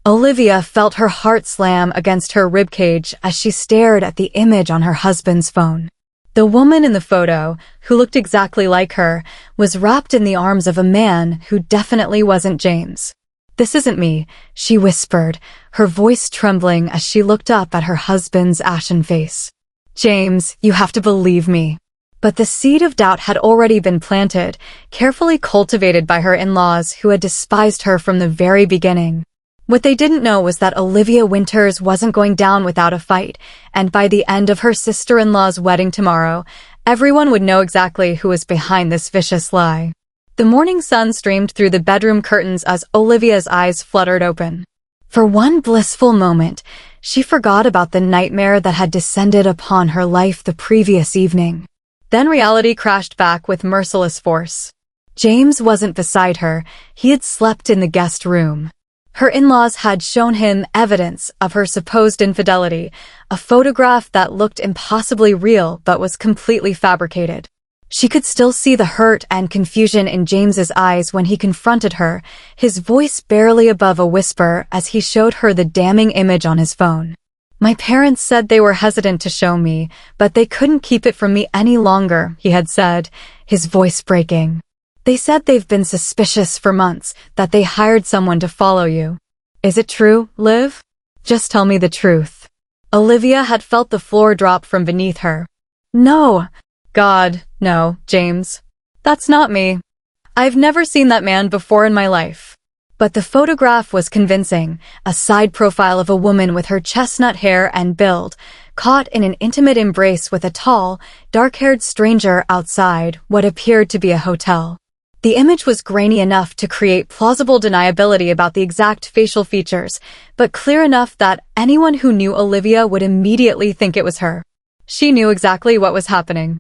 Olivia felt her heart slam against her ribcage as she stared at the image on her husband's phone. The woman in the photo, who looked exactly like her, was wrapped in the arms of a man who definitely wasn't James. "This isn't me," she whispered, her voice trembling as she looked up at her husband's ashen face. "James, you have to believe me." But the seed of doubt had already been planted, carefully cultivated by her in-laws who had despised her from the very beginning. What they didn't know was that Olivia Winters wasn't going down without a fight, and by the end of her sister-in-law's wedding tomorrow, everyone would know exactly who was behind this vicious lie. The morning sun streamed through the bedroom curtains as Olivia's eyes fluttered open. For one blissful moment, she forgot about the nightmare that had descended upon her life the previous evening. Then reality crashed back with merciless force. James wasn't beside her, he had slept in the guest room. Her in-laws had shown him evidence of her supposed infidelity, a photograph that looked impossibly real but was completely fabricated. She could still see the hurt and confusion in James's eyes when he confronted her, his voice barely above a whisper as he showed her the damning image on his phone. "My parents said they were hesitant to show me, but they couldn't keep it from me any longer," he had said, his voice breaking. "They said they've been suspicious for months, that they hired someone to follow you. Is it true, Liv? Just tell me the truth." Olivia had felt the floor drop from beneath her. "No. God, no, James. That's not me. I've never seen that man before in my life." But the photograph was convincing, a side profile of a woman with her chestnut hair and build, caught in an intimate embrace with a tall, dark-haired stranger outside what appeared to be a hotel. The image was grainy enough to create plausible deniability about the exact facial features, but clear enough that anyone who knew Olivia would immediately think it was her. She knew exactly what was happening.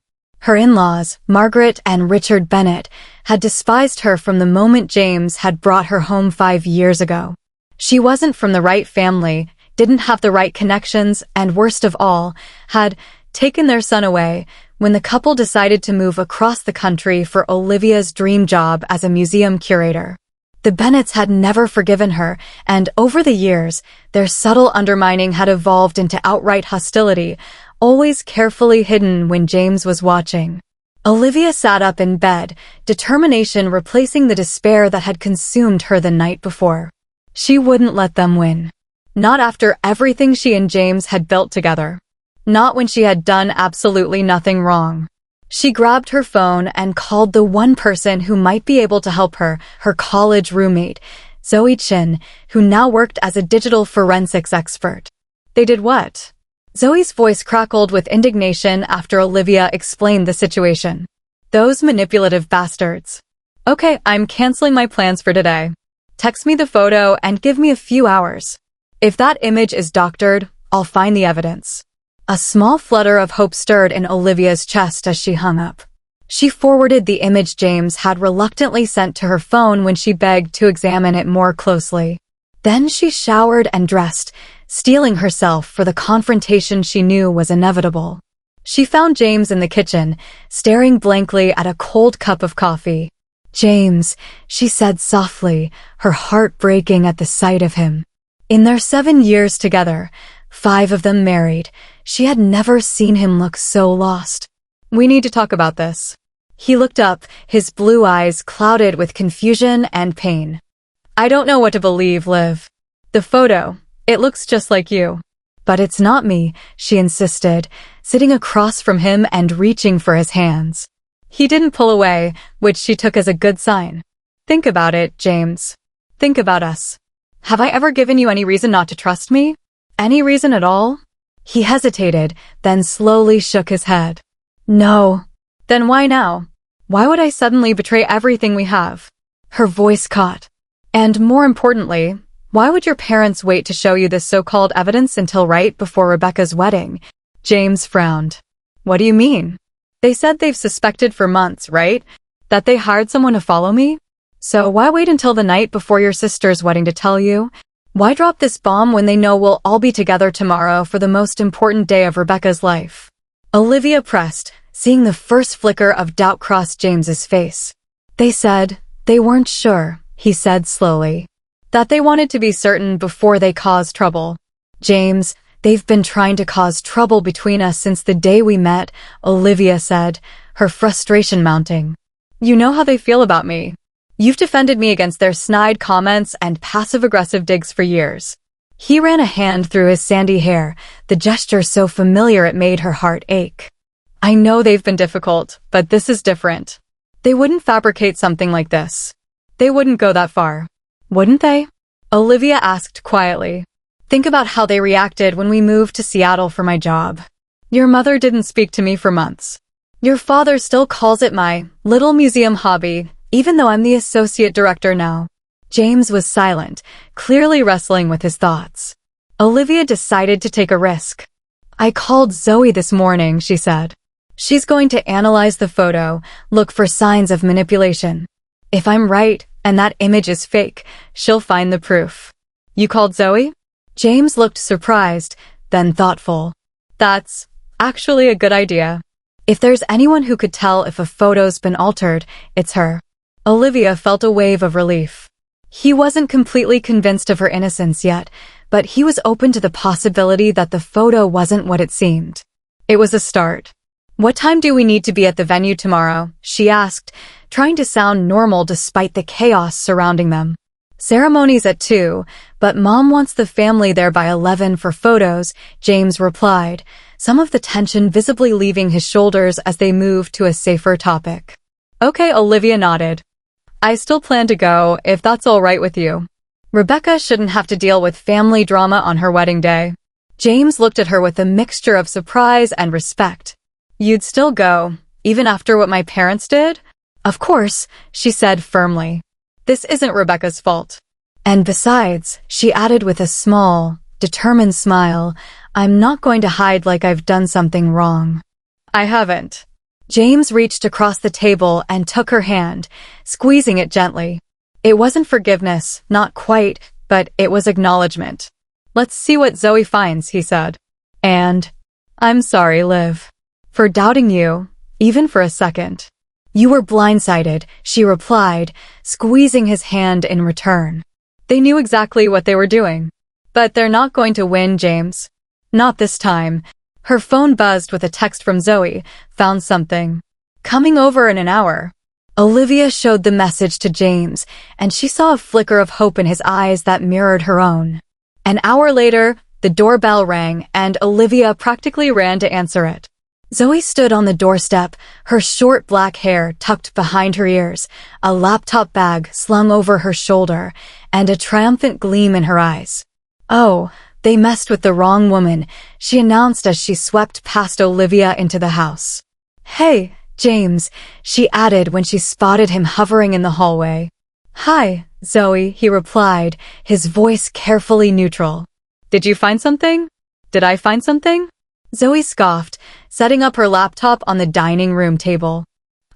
Her in-laws, Margaret and Richard Bennett, had despised her from the moment James had brought her home 5 years ago. She wasn't from the right family, didn't have the right connections, and worst of all, had taken their son away when the couple decided to move across the country for Olivia's dream job as a museum curator. The Bennetts had never forgiven her, and over the years, their subtle undermining had evolved into outright hostility, always carefully hidden when James was watching. Olivia sat up in bed, determination replacing the despair that had consumed her the night before. She wouldn't let them win. Not after everything she and James had built together. Not when she had done absolutely nothing wrong. She grabbed her phone and called the one person who might be able to help her, her college roommate, Zoe Chin, who now worked as a digital forensics expert. "They did what?" Zoe's voice crackled with indignation after Olivia explained the situation. "Those manipulative bastards. Okay, I'm canceling my plans for today. Text me the photo and give me a few hours. If that image is doctored, I'll find the evidence." A small flutter of hope stirred in Olivia's chest as she hung up. She forwarded the image James had reluctantly sent to her phone when she begged to examine it more closely. Then she showered and dressed, steeling herself for the confrontation she knew was inevitable. She found James in the kitchen, staring blankly at a cold cup of coffee. "James," she said softly, her heart breaking at the sight of him. In their 7 years together, 5 of them married, she had never seen him look so lost. "We need to talk about this." He looked up, his blue eyes clouded with confusion and pain. "I don't know what to believe, Liv. The photo, it looks just like you." "But it's not me," she insisted, sitting across from him and reaching for his hands. He didn't pull away, which she took as a good sign. "Think about it, James. Think about us. Have I ever given you any reason not to trust me? Any reason at all?" He hesitated, then slowly shook his head. "No." "Then why now? Why would I suddenly betray everything we have?" Her voice caught. "And more importantly, why would your parents wait to show you this so-called evidence until right before Rebecca's wedding?" James frowned. "What do you mean? They said they've suspected for months, right? That they hired someone to follow me? So why wait until the night before your sister's wedding to tell you? Why drop this bomb when they know we'll all be together tomorrow for the most important day of Rebecca's life?" Olivia pressed, seeing the first flicker of doubt cross James's face. "They said they weren't sure," he said slowly. That they wanted to be certain before they caused trouble. James, they've been trying to cause trouble between us since the day we met, Olivia said, her frustration mounting. You know how they feel about me. You've defended me against their snide comments and passive-aggressive digs for years. He ran a hand through his sandy hair, the gesture so familiar it made her heart ache. I know they've been difficult, but this is different. They wouldn't fabricate something like this. They wouldn't go that far. Wouldn't they? Olivia asked quietly. Think about how they reacted when we moved to Seattle for my job. Your mother didn't speak to me for months. Your father still calls it my little museum hobby, even though I'm the associate director now. James was silent, clearly wrestling with his thoughts. Olivia decided to take a risk. I called Zoe this morning, she said. She's going to analyze the photo, look for signs of manipulation. If I'm right, and that image is fake, she'll find the proof. You called Zoe? James looked surprised, then thoughtful. That's actually a good idea. If there's anyone who could tell if a photo's been altered, it's her. Olivia felt a wave of relief. He wasn't completely convinced of her innocence yet, but he was open to the possibility that the photo wasn't what it seemed. It was a start. What time do we need to be at the venue tomorrow? She asked, trying to sound normal despite the chaos surrounding them. Ceremony's at 2, but Mom wants the family there by 11 for photos, James replied, some of the tension visibly leaving his shoulders as they moved to a safer topic. Okay, Olivia nodded. I still plan to go, if that's all right with you. Rebecca shouldn't have to deal with family drama on her wedding day. James looked at her with a mixture of surprise and respect. You'd still go, even after what my parents did? Of course, she said firmly. This isn't Rebecca's fault. And besides, she added with a small, determined smile, I'm not going to hide like I've done something wrong. I haven't. James reached across the table and took her hand, squeezing it gently. It wasn't forgiveness, not quite, but it was acknowledgement. Let's see what Zoe finds, he said. And, I'm sorry, Liv, for doubting you, even for a second. You were blindsided, she replied, squeezing his hand in return. They knew exactly what they were doing. But they're not going to win, James. Not this time. Her phone buzzed with a text from Zoe. Found something. Coming over in an hour. Olivia showed the message to James, and she saw a flicker of hope in his eyes that mirrored her own. An hour later, the doorbell rang, and Olivia practically ran to answer it. Zoe stood on the doorstep, her short black hair tucked behind her ears, a laptop bag slung over her shoulder, and a triumphant gleam in her eyes. Oh, they messed with the wrong woman, she announced as she swept past Olivia into the house. Hey, James, she added when she spotted him hovering in the hallway. Hi, Zoe, he replied, his voice carefully neutral. Did you find something? Did I find something? Zoe scoffed, setting up her laptop on the dining room table.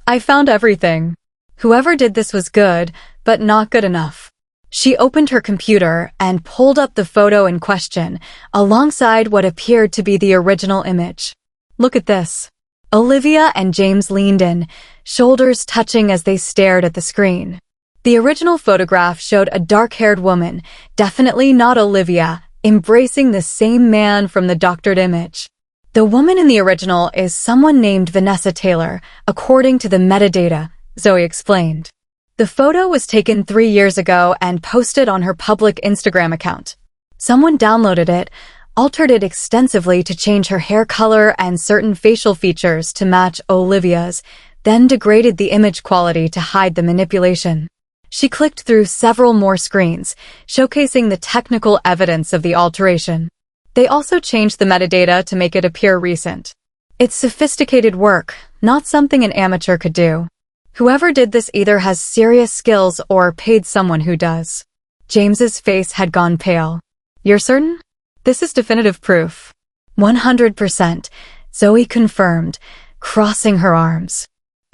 I found everything. Whoever did this was good, but not good enough. She opened her computer and pulled up the photo in question, alongside what appeared to be the original image. Look at this. Olivia and James leaned in, shoulders touching as they stared at the screen. The original photograph showed a dark-haired woman, definitely not Olivia, embracing the same man from the doctored image. The woman in the original is someone named Vanessa Taylor, according to the metadata, Zoe explained. The photo was taken 3 years ago and posted on her public Instagram account. Someone downloaded it, altered it extensively to change her hair color and certain facial features to match Olivia's, then degraded the image quality to hide the manipulation. She clicked through several more screens, showcasing the technical evidence of the alteration. They also changed the metadata to make it appear recent. It's sophisticated work, not something an amateur could do. Whoever did this either has serious skills or paid someone who does. James's face had gone pale. You're certain? This is definitive proof. 100%, Zoe confirmed, crossing her arms.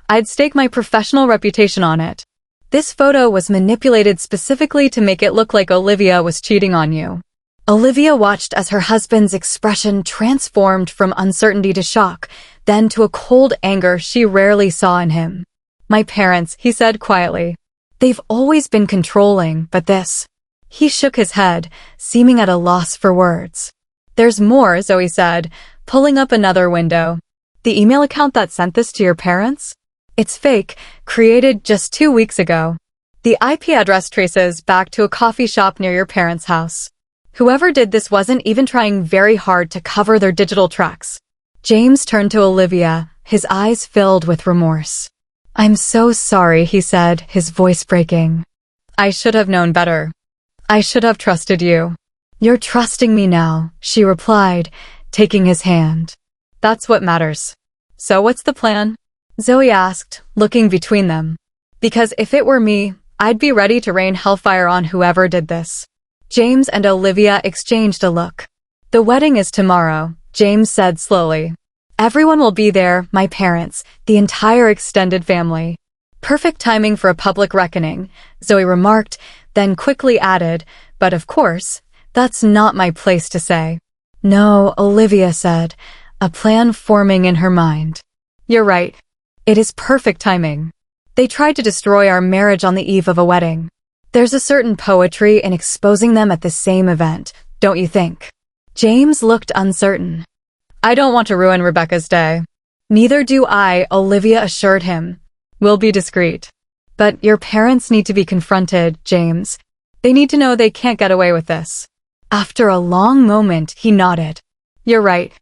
I'd stake my professional reputation on it. This photo was manipulated specifically to make it look like Olivia was cheating on you. Olivia watched as her husband's expression transformed from uncertainty to shock, then to a cold anger she rarely saw in him. My parents, he said quietly. They've always been controlling, but this. He shook his head, seeming at a loss for words. There's more, Zoe said, pulling up another window. The email account that sent this to your parents? It's fake, created just 2 weeks ago. The IP address traces back to a coffee shop near your parents' house. Whoever did this wasn't even trying very hard to cover their digital tracks. James turned to Olivia, his eyes filled with remorse. I'm so sorry, he said, his voice breaking. I should have known better. I should have trusted you. You're trusting me now, she replied, taking his hand. That's what matters. So what's the plan? Zoe asked, looking between them. Because if it were me, I'd be ready to rain hellfire on whoever did this. James and Olivia exchanged a look. The wedding is tomorrow, James said slowly. Everyone will be there, my parents, the entire extended family. Perfect timing for a public reckoning, Zoe remarked, then quickly added, but of course, that's not my place to say. No, Olivia said, a plan forming in her mind. You're right. It is perfect timing. They tried to destroy our marriage on the eve of a wedding. There's a certain poetry in exposing them at the same event, don't you think? James looked uncertain. I don't want to ruin Rebecca's day. Neither do I, Olivia assured him. We'll be discreet. But your parents need to be confronted, James. They need to know they can't get away with this. After a long moment, he nodded. You're right.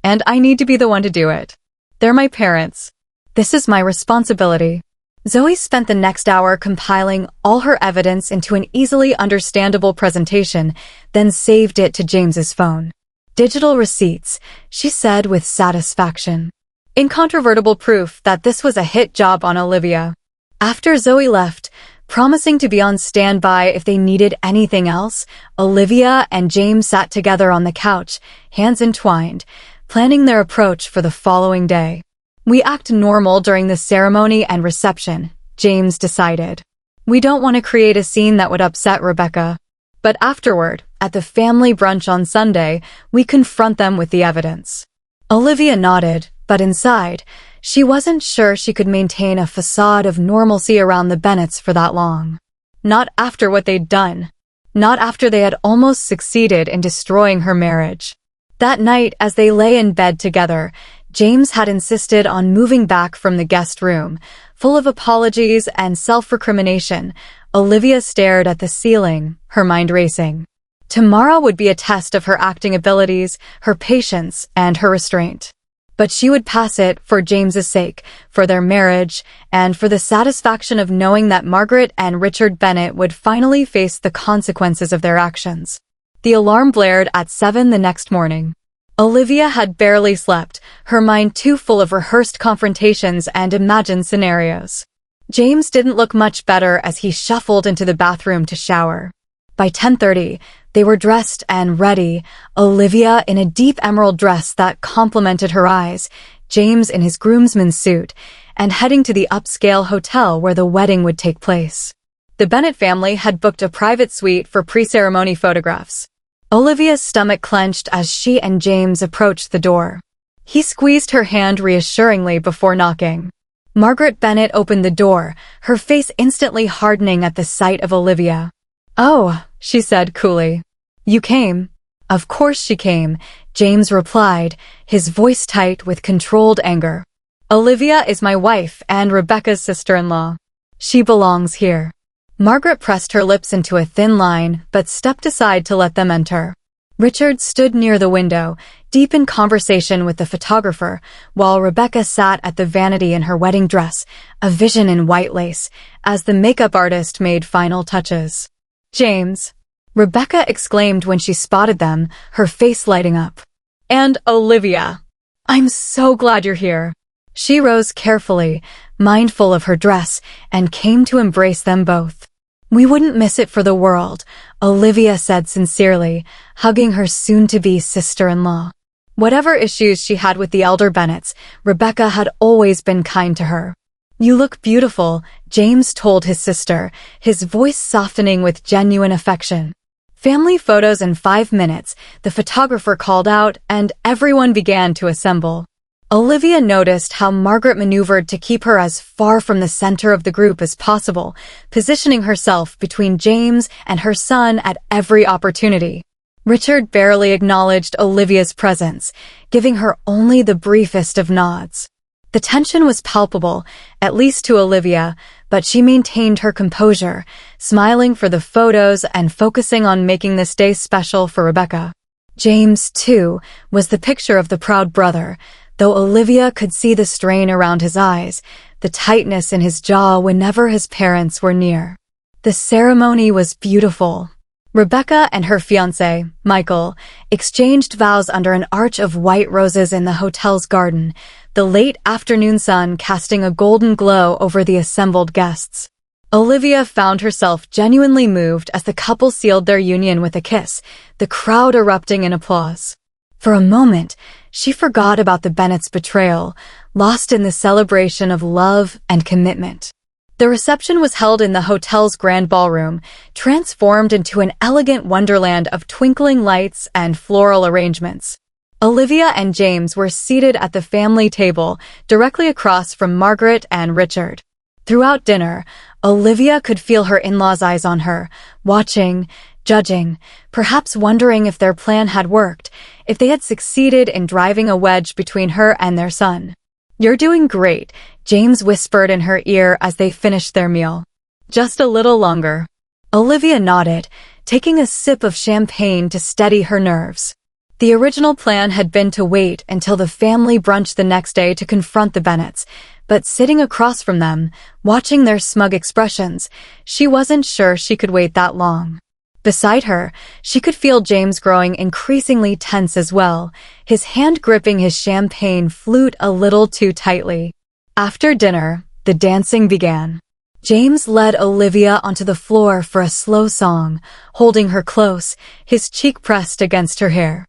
And I need to be the one to do it. They're my parents. This is my responsibility. Zoe spent the next hour compiling all her evidence into an easily understandable presentation, then saved it to James's phone. Digital receipts, she said with satisfaction. Incontrovertible proof that this was a hit job on Olivia. After Zoe left, promising to be on standby if they needed anything else, Olivia and James sat together on the couch, hands entwined, planning their approach for the following day. We act normal during the ceremony and reception, James decided. We don't want to create a scene that would upset Rebecca. But afterward, at the family brunch on Sunday, we confront them with the evidence. Olivia nodded, but inside, she wasn't sure she could maintain a facade of normalcy around the Bennetts for that long. Not after what they'd done. Not after they had almost succeeded in destroying her marriage. That night, as they lay in bed together, James had insisted on moving back from the guest room. Full of apologies and self-recrimination, Olivia stared at the ceiling, her mind racing. Tomorrow would be a test of her acting abilities, her patience, and her restraint. But she would pass it for James's sake, for their marriage, and for the satisfaction of knowing that Margaret and Richard Bennett would finally face the consequences of their actions. The alarm blared at 7 the next morning. Olivia had barely slept, her mind too full of rehearsed confrontations and imagined scenarios. James didn't look much better as he shuffled into the bathroom to shower. By 10:30, they were dressed and ready, Olivia in a deep emerald dress that complemented her eyes, James in his groomsman's suit, and heading to the upscale hotel where the wedding would take place. The Bennett family had booked a private suite for pre-ceremony photographs. Olivia's stomach clenched as she and James approached the door. He squeezed her hand reassuringly before knocking. Margaret Bennett opened the door, her face instantly hardening at the sight of Olivia. "Oh," she said coolly. "You came." "Of course she came," James replied, his voice tight with controlled anger. "Olivia is my wife and Rebecca's sister-in-law. She belongs here." Margaret pressed her lips into a thin line, but stepped aside to let them enter. Richard stood near the window, deep in conversation with the photographer, while Rebecca sat at the vanity in her wedding dress, a vision in white lace, as the makeup artist made final touches. "James," Rebecca exclaimed when she spotted them, her face lighting up. "And Olivia. I'm so glad you're here." She rose carefully, mindful of her dress, and came to embrace them both. "We wouldn't miss it for the world," Olivia said sincerely, hugging her soon-to-be sister-in-law. Whatever issues she had with the elder Bennetts, Rebecca had always been kind to her. "You look beautiful," James told his sister, his voice softening with genuine affection. Family photos in 5 minutes, the photographer called out, and everyone began to assemble. Olivia noticed how Margaret maneuvered to keep her as far from the center of the group as possible, positioning herself between James and her son at every opportunity. Richard barely acknowledged Olivia's presence, giving her only the briefest of nods. The tension was palpable, at least to Olivia, but she maintained her composure, smiling for the photos and focusing on making this day special for Rebecca. James, too, was the picture of the proud brother, though Olivia could see the strain around his eyes, the tightness in his jaw whenever his parents were near. The ceremony was beautiful. Rebecca and her fiancé, Michael, exchanged vows under an arch of white roses in the hotel's garden, the late afternoon sun casting a golden glow over the assembled guests. Olivia found herself genuinely moved as the couple sealed their union with a kiss, the crowd erupting in applause. For a moment, she forgot about the Bennetts' betrayal, lost in the celebration of love and commitment. The reception was held in the hotel's grand ballroom, transformed into an elegant wonderland of twinkling lights and floral arrangements. Olivia and James were seated at the family table, directly across from Margaret and Richard. Throughout dinner, Olivia could feel her in-laws' eyes on her, watching, judging, perhaps wondering if their plan had worked, if they had succeeded in driving a wedge between her and their son. "You're doing great," James whispered in her ear as they finished their meal. "Just a little longer." Olivia nodded, taking a sip of champagne to steady her nerves. The original plan had been to wait until the family brunch the next day to confront the Bennetts, but sitting across from them, watching their smug expressions, she wasn't sure she could wait that long. Beside her, she could feel James growing increasingly tense as well, his hand gripping his champagne flute a little too tightly. After dinner, the dancing began. James led Olivia onto the floor for a slow song, holding her close, his cheek pressed against her hair.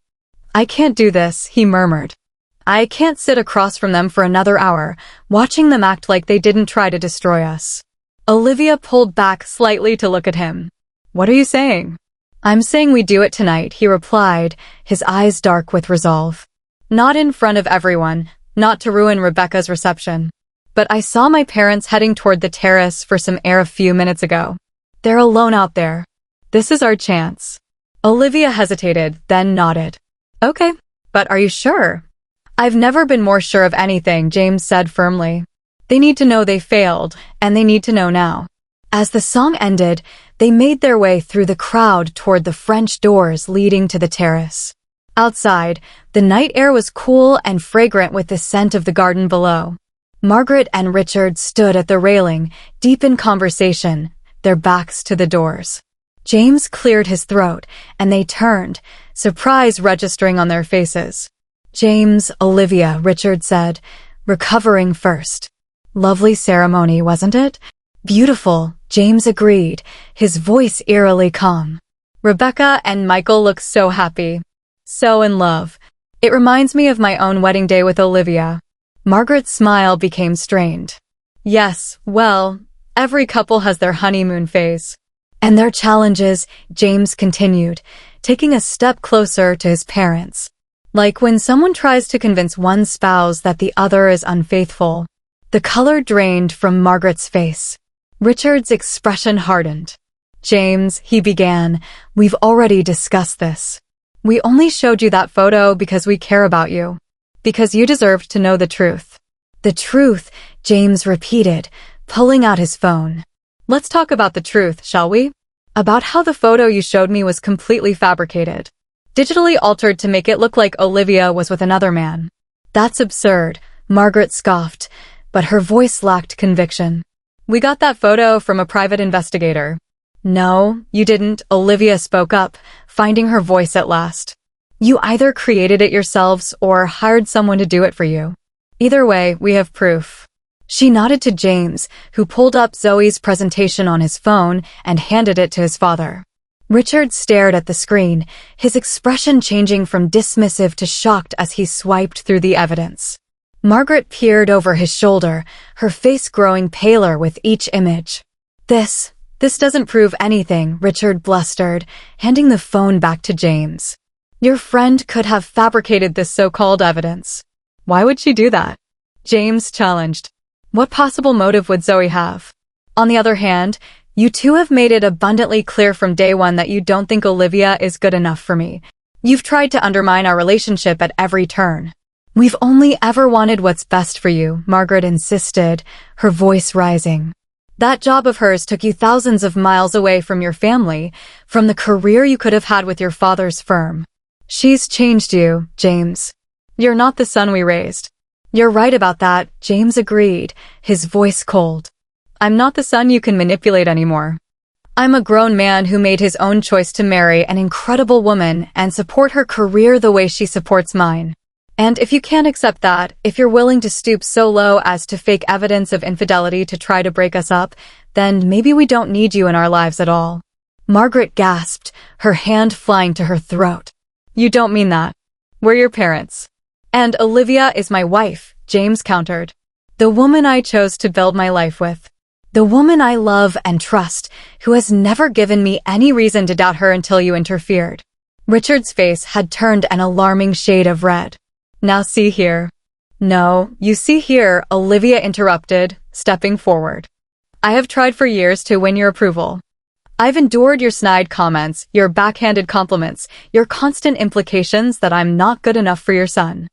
"I can't do this," he murmured. "I can't sit across from them for another hour, watching them act like they didn't try to destroy us." Olivia pulled back slightly to look at him. "What are you saying?" "I'm saying we do it tonight," he replied, his eyes dark with resolve. "Not in front of everyone, not to ruin Rebecca's reception. But I saw my parents heading toward the terrace for some air a few minutes ago. They're alone out there. This is our chance." Olivia hesitated, then nodded. "Okay, but are you sure?" "I've never been more sure of anything," James said firmly. "They need to know they failed, and they need to know now." As the song ended, they made their way through the crowd toward the French doors leading to the terrace. Outside, the night air was cool and fragrant with the scent of the garden below. Margaret and Richard stood at the railing, deep in conversation, their backs to the doors. James cleared his throat, and they turned, surprise registering on their faces. "James, Olivia," Richard said, recovering first. "Lovely ceremony, wasn't it?" "Beautiful," James agreed, his voice eerily calm. "Rebecca and Michael look so happy. So in love. It reminds me of my own wedding day with Olivia." Margaret's smile became strained. "Yes, well, every couple has their honeymoon phase." "And their challenges," James continued, taking a step closer to his parents. "Like when someone tries to convince one spouse that the other is unfaithful." The color drained from Margaret's face. Richard's expression hardened. "James," he began, "we've already discussed this. We only showed you that photo because we care about you. Because you deserved to know the truth." "The truth," James repeated, pulling out his phone. "Let's talk about the truth, shall we? About how the photo you showed me was completely fabricated. Digitally altered to make it look like Olivia was with another man." "That's absurd," Margaret scoffed, but her voice lacked conviction. "We got that photo from a private investigator." "No, you didn't," Olivia spoke up, finding her voice at last. "You either created it yourselves or hired someone to do it for you. Either way, we have proof." She nodded to James, who pulled up Zoe's presentation on his phone and handed it to his father. Richard stared at the screen, his expression changing from dismissive to shocked as he swiped through the evidence. Margaret peered over his shoulder, her face growing paler with each image. This doesn't prove anything," Richard blustered, handing the phone back to James. "Your friend could have fabricated this so-called evidence." Why would she do that? James challenged. What possible motive would Zoe have? On the other hand, you two have made it abundantly clear from day one that you don't think Olivia is good enough for me. You've tried to undermine our relationship at every turn. We've only ever wanted what's best for you, Margaret insisted, her voice rising. That job of hers took you thousands of miles away from your family, from the career you could have had with your father's firm. She's changed you, James. You're not the son we raised. You're right about that, James agreed, his voice cold. I'm not the son you can manipulate anymore. I'm a grown man who made his own choice to marry an incredible woman and support her career the way she supports mine. And if you can't accept that, if you're willing to stoop so low as to fake evidence of infidelity to try to break us up, then maybe we don't need you in our lives at all. Margaret gasped, her hand flying to her throat. You don't mean that. We're your parents. And Olivia is my wife, James countered. The woman I chose to build my life with. The woman I love and trust, who has never given me any reason to doubt her until you interfered. Richard's face had turned an alarming shade of red. Now see here. No, you see here, Olivia interrupted, stepping forward. I have tried for years to win your approval. I've endured your snide comments, your backhanded compliments, your constant implications that I'm not good enough for your son.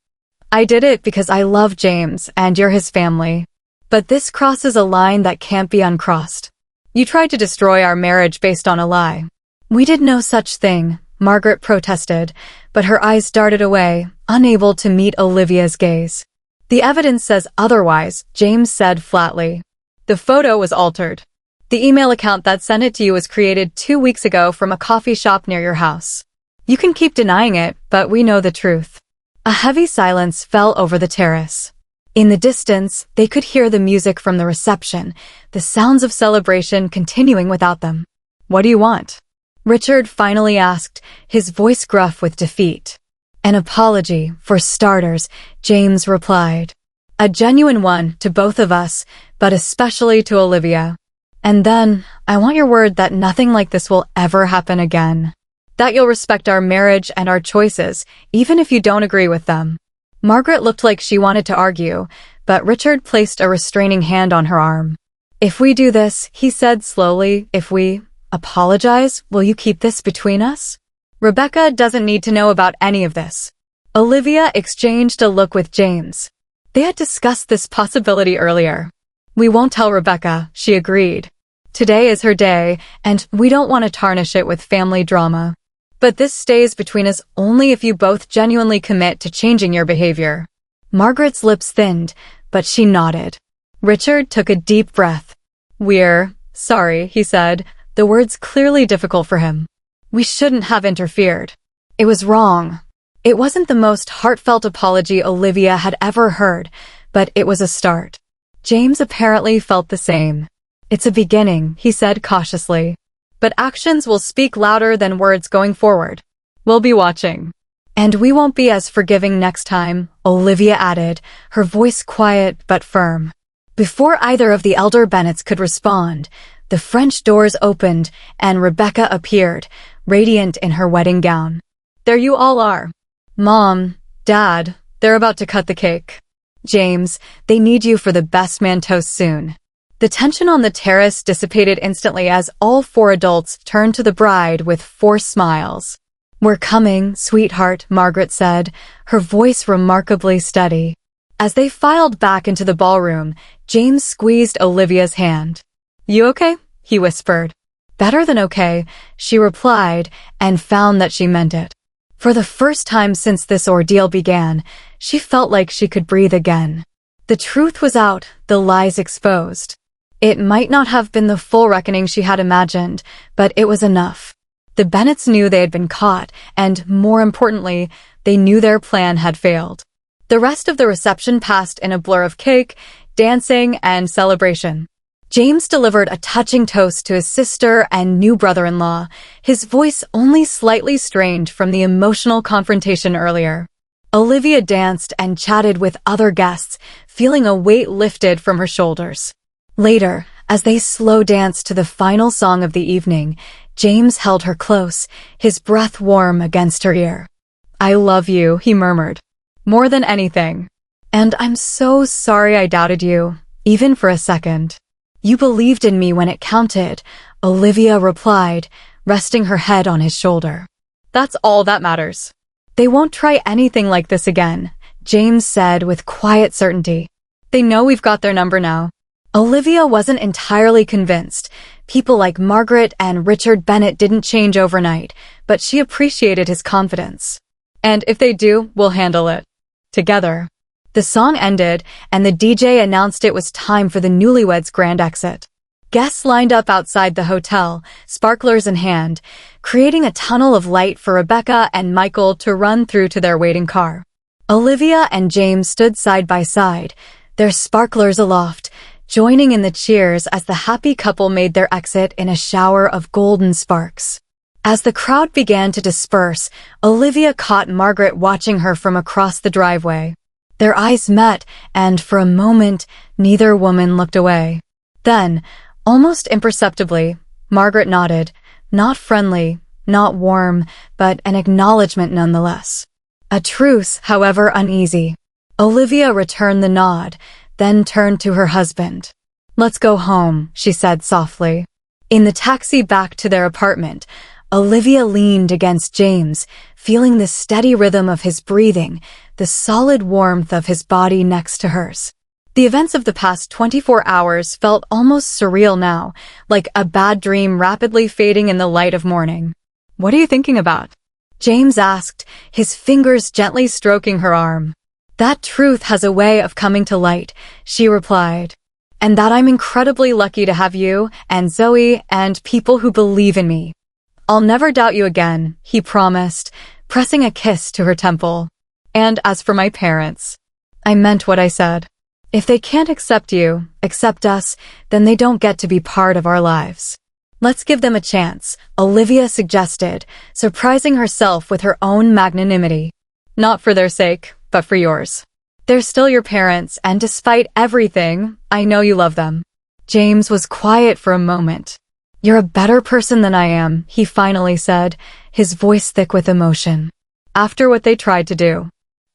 I did it because I love James and you're his family. But this crosses a line that can't be uncrossed. You tried to destroy our marriage based on a lie. We did no such thing, Margaret protested, but her eyes darted away, unable to meet Olivia's gaze. The evidence says otherwise, James said flatly. The photo was altered. The email account that sent it to you was created 2 weeks ago from a coffee shop near your house. You can keep denying it, but we know the truth. A heavy silence fell over the terrace. In the distance, they could hear the music from the reception, the sounds of celebration continuing without them. What do you want? Richard finally asked, his voice gruff with defeat. An apology, for starters, James replied. A genuine one to both of us, but especially to Olivia. And then, I want your word that nothing like this will ever happen again. That you'll respect our marriage and our choices, even if you don't agree with them. Margaret looked like she wanted to argue, but Richard placed a restraining hand on her arm. If we do this, he said slowly, if we apologize, will you keep this between us? Rebecca doesn't need to know about any of this. Olivia exchanged a look with James. They had discussed this possibility earlier. We won't tell Rebecca, she agreed. Today is her day, and we don't want to tarnish it with family drama. But this stays between us only if you both genuinely commit to changing your behavior. Margaret's lips thinned, but she nodded. Richard took a deep breath. We're sorry, he said, the words clearly difficult for him. We shouldn't have interfered. It was wrong. It wasn't the most heartfelt apology Olivia had ever heard, but it was a start. James apparently felt the same. It's a beginning, he said cautiously. But actions will speak louder than words going forward. We'll be watching. And we won't be as forgiving next time, Olivia added, her voice quiet but firm. Before either of the elder Bennets could respond, the French doors opened and Rebecca appeared, radiant in her wedding gown. There you all are. Mom, Dad, they're about to cut the cake. James, they need you for the best man toast soon. The tension on the terrace dissipated instantly as all 4 adults turned to the bride with forced smiles. We're coming, sweetheart, Margaret said, her voice remarkably steady. As they filed back into the ballroom, James squeezed Olivia's hand. You okay? He whispered. Better than okay, she replied, and found that she meant it. For the first time since this ordeal began, she felt like she could breathe again. The truth was out, the lies exposed. It might not have been the full reckoning she had imagined, but it was enough. The Bennets knew they had been caught, and, more importantly, they knew their plan had failed. The rest of the reception passed in a blur of cake, dancing, and celebration. James delivered a touching toast to his sister and new brother-in-law, his voice only slightly strained from the emotional confrontation earlier. Olivia danced and chatted with other guests, feeling a weight lifted from her shoulders. Later, as they slow danced to the final song of the evening, James held her close, his breath warm against her ear. I love you, he murmured. More than anything. And I'm so sorry I doubted you, even for a second. You believed in me when it counted, Olivia replied, resting her head on his shoulder. That's all that matters. They won't try anything like this again, James said with quiet certainty. They know we've got their number now. Olivia wasn't entirely convinced. People like Margaret and Richard Bennett didn't change overnight, but she appreciated his confidence. And if they do, we'll handle it. Together. The song ended, and the DJ announced it was time for the newlyweds' grand exit. Guests lined up outside the hotel, sparklers in hand, creating a tunnel of light for Rebecca and Michael to run through to their waiting car. Olivia and James stood side by side, their sparklers aloft, joining in the cheers as the happy couple made their exit in a shower of golden sparks. As the crowd began to disperse, Olivia caught Margaret watching her from across the driveway. Their eyes met, and for a moment, neither woman looked away. Then, almost imperceptibly, Margaret nodded, not friendly, not warm, but an acknowledgement nonetheless. A truce, however uneasy. Olivia returned the nod, then turned to her husband. Let's go home, she said softly. In the taxi back to their apartment, Olivia leaned against James, feeling the steady rhythm of his breathing, the solid warmth of his body next to hers. The events of the past 24 hours felt almost surreal now, like a bad dream rapidly fading in the light of morning. What are you thinking about? James asked, his fingers gently stroking her arm. That truth has a way of coming to light, she replied. And that I'm incredibly lucky to have you and Zoe and people who believe in me. I'll never doubt you again, he promised, pressing a kiss to her temple. And as for my parents, I meant what I said. If they can't accept you, accept us, then they don't get to be part of our lives. Let's give them a chance, Olivia suggested, surprising herself with her own magnanimity. Not for their sake, but for yours. They're still your parents, and despite everything, I know you love them. James was quiet for a moment. You're a better person than I am, he finally said, his voice thick with emotion. After what they tried to do.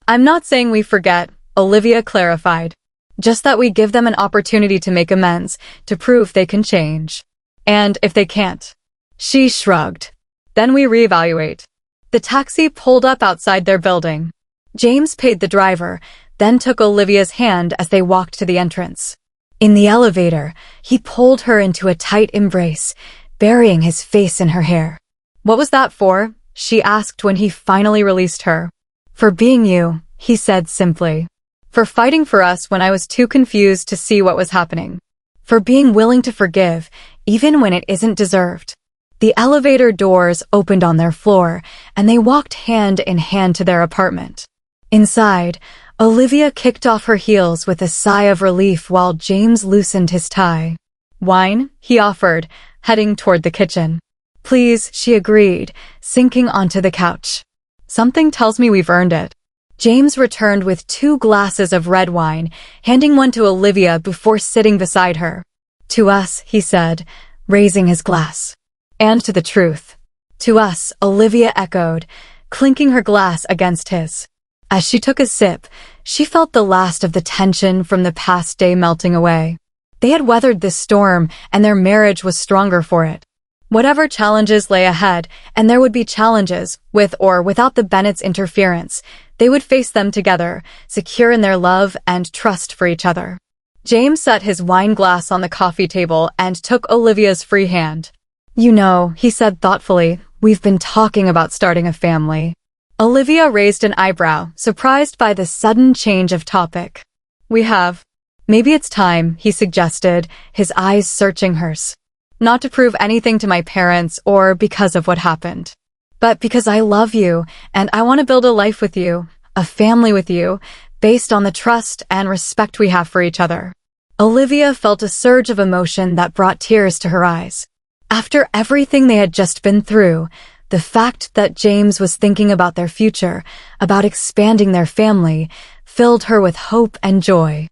I'm not saying we forget, Olivia clarified. Just that we give them an opportunity to make amends, to prove they can change. And if they can't, she shrugged. Then we reevaluate. The taxi pulled up outside their building. James paid the driver, then took Olivia's hand as they walked to the entrance. In the elevator, he pulled her into a tight embrace, burying his face in her hair. What was that for? She asked when he finally released her. For being you, he said simply. For fighting for us when I was too confused to see what was happening. For being willing to forgive, even when it isn't deserved. The elevator doors opened on their floor, and they walked hand in hand to their apartment. Inside, Olivia kicked off her heels with a sigh of relief while James loosened his tie. Wine, he offered, heading toward the kitchen. Please, she agreed, sinking onto the couch. Something tells me we've earned it. James returned with 2 glasses of red wine, handing one to Olivia before sitting beside her. To us, he said, raising his glass. And to the truth. To us, Olivia echoed, clinking her glass against his. As she took a sip, she felt the last of the tension from the past day melting away. They had weathered this storm, and their marriage was stronger for it. Whatever challenges lay ahead, and there would be challenges, with or without the Bennett's interference, they would face them together, secure in their love and trust for each other. James set his wine glass on the coffee table and took Olivia's free hand. You know, he said thoughtfully, we've been talking about starting a family. Olivia raised an eyebrow, surprised by the sudden change of topic. We have. Maybe it's time, he suggested, his eyes searching hers. Not to prove anything to my parents or because of what happened. But because I love you, and I want to build a life with you, a family with you, based on the trust and respect we have for each other. Olivia felt a surge of emotion that brought tears to her eyes. After everything they had just been through, the fact that James was thinking about their future, about expanding their family, filled her with hope and joy.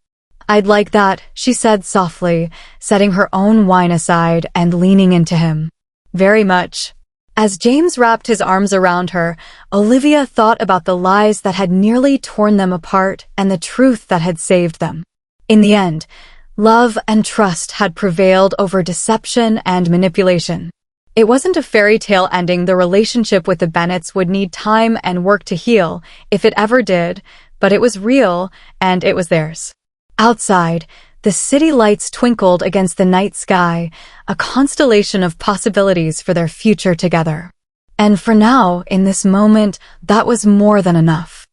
I'd like that, she said softly, setting her own wine aside and leaning into him. Very much. As James wrapped his arms around her, Olivia thought about the lies that had nearly torn them apart and the truth that had saved them. In the end, love and trust had prevailed over deception and manipulation. It wasn't a fairy tale ending. The relationship with the Bennets would need time and work to heal, if it ever did, but it was real and it was theirs. Outside, the city lights twinkled against the night sky, a constellation of possibilities for their future together. And for now, in this moment, that was more than enough.